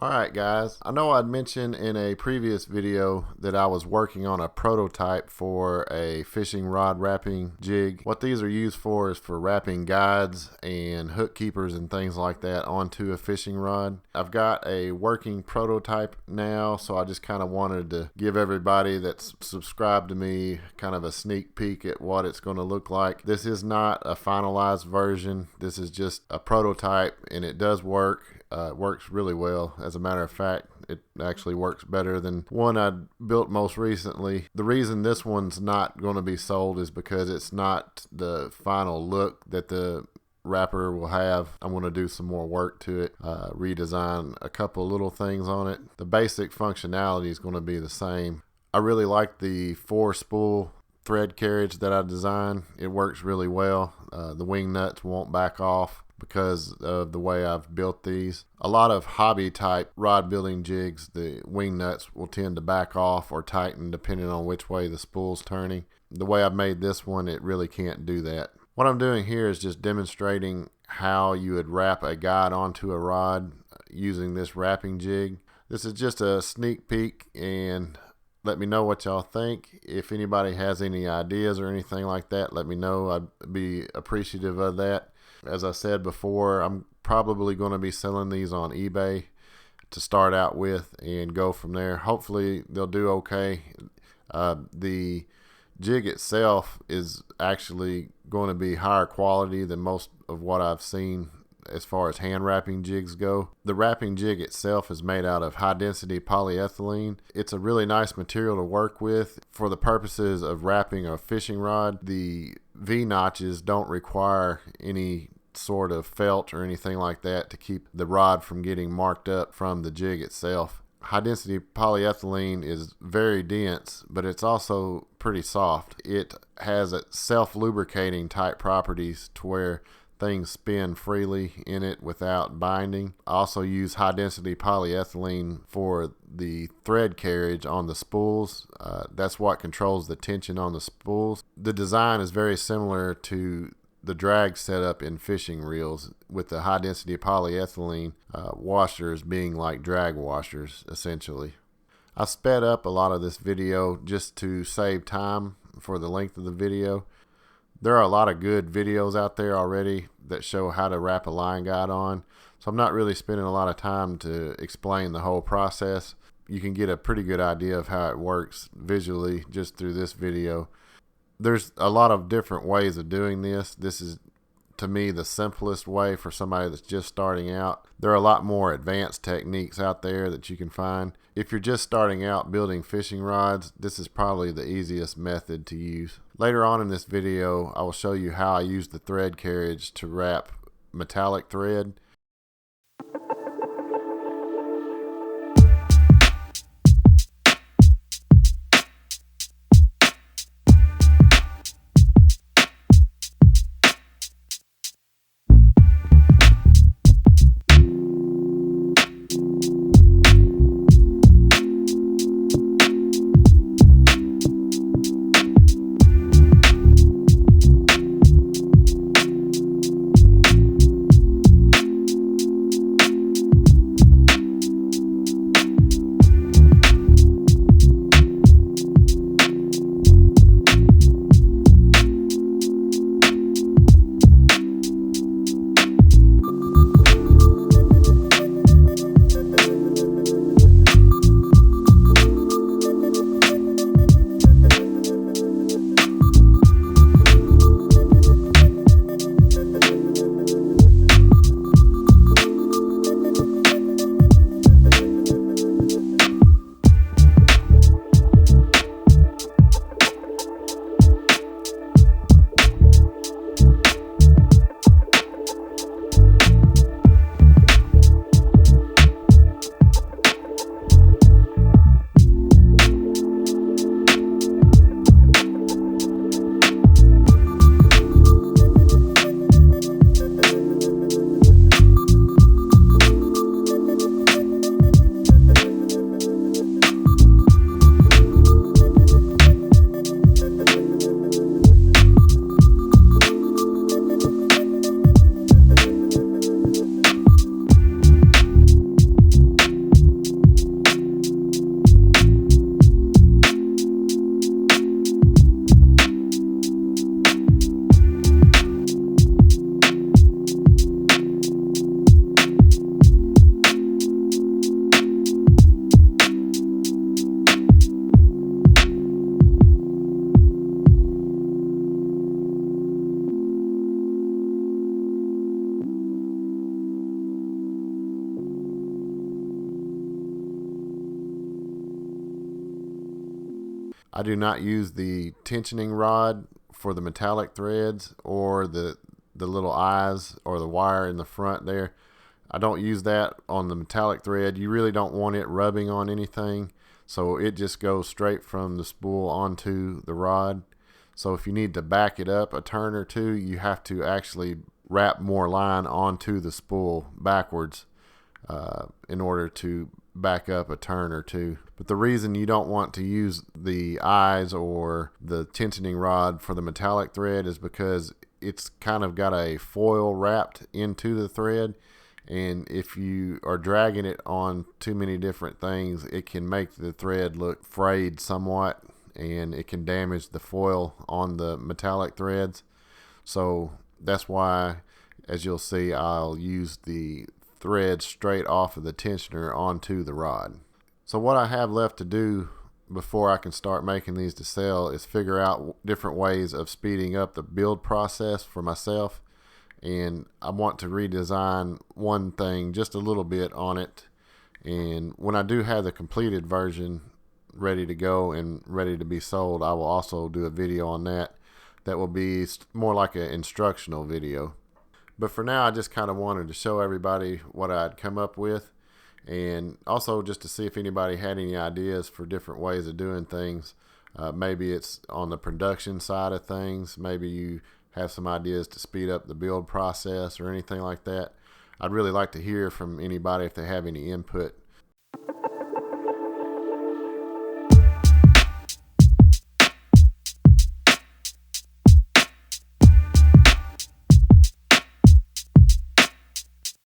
Alright guys, I know I'd mentioned in a previous video that I was working on a prototype for a fishing rod wrapping jig. What these are used for is for wrapping guides and hook keepers and things like that onto a fishing rod. I've got a working prototype now, so I just kind of wanted to give everybody that's subscribed to me kind of a sneak peek at what it's going to look like. This is not a finalized version. This is just a prototype, and it does work. It works really well. As a matter of fact, it actually works better than one I built most recently. The reason this one's not going to be sold is because it's not the final look that the wrapper will have. I'm going to do some more work to it, redesign a couple little things on it. The basic functionality is going to be the same. I really like the 4-spool thread carriage that I designed. It works really well. The wing nuts won't back off because of the way I've built these. A lot of hobby type rod building jigs, the wing nuts will tend to back off or tighten depending on which way the spool's turning. The way I've made this one, it really can't do that. What I'm doing here is just demonstrating how you would wrap a guide onto a rod using this wrapping jig. This is just a sneak peek, and let me know what y'all think. If anybody has any ideas or anything like that, let me know. I'd be appreciative of that. As I said before, I'm probably going to be selling these on eBay to start out with and go from there. Hopefully they'll do okay. The jig itself is actually going to be higher quality than most of what I've seen as far as hand wrapping jigs go. The wrapping jig itself is made out of high density polyethylene. It's a really nice material to work with. For the purposes of wrapping a fishing rod, the V-notches don't require any sort of felt or anything like that to keep the rod from getting marked up from the jig itself. High density polyethylene is very dense, but it's also pretty soft. It has a self-lubricating type properties to where things spin freely in it without binding. I also use high density polyethylene for the thread carriage on the spools. That's what controls the tension on the spools. The design is very similar to the drag setup in fishing reels, with the high density polyethylene washers being like drag washers essentially. I sped up a lot of this video just to save time for the length of the video. There are a lot of good videos out there already that show how to wrap a line guide on, so I'm not really spending a lot of time to explain the whole process. You can get a pretty good idea of how it works visually just through this video. There's a lot of different ways of doing this. This is, to me, the simplest way for somebody that's just starting out. There are a lot more advanced techniques out there that you can find. If you're just starting out building fishing rods, this is probably the easiest method to use. Later on in this video, I will show you how I use the thread carriage to wrap metallic thread. I do not use the tensioning rod for the metallic threads or the little eyes or the wire in the front there. I don't use that on the metallic thread. You really don't want it rubbing on anything, so it just goes straight from the spool onto the rod. So if you need to back it up a turn or two, you have to actually wrap more line onto the spool backwards in order to back up a turn or two. But the reason you don't want to use the eyes or the tensioning rod for the metallic thread is because it's kind of got a foil wrapped into the thread, and if you are dragging it on too many different things, it can make the thread look frayed somewhat, and it can damage the foil on the metallic threads. So that's why, as you'll see, I'll use the thread straight off of the tensioner onto the rod. So what I have left to do before I can start making these to sell is figure out different ways of speeding up the build process for myself, and I want to redesign one thing just a little bit on it. And when I do have the completed version ready to go and ready to be sold, I will also do a video on that. That will be more like an instructional video. But for now, I just kind of wanted to show everybody what I'd come up with, and also just to see if anybody had any ideas for different ways of doing things. Maybe it's on the production side of things. Maybe you have some ideas to speed up the build process or anything like that. I'd really like to hear from anybody if they have any input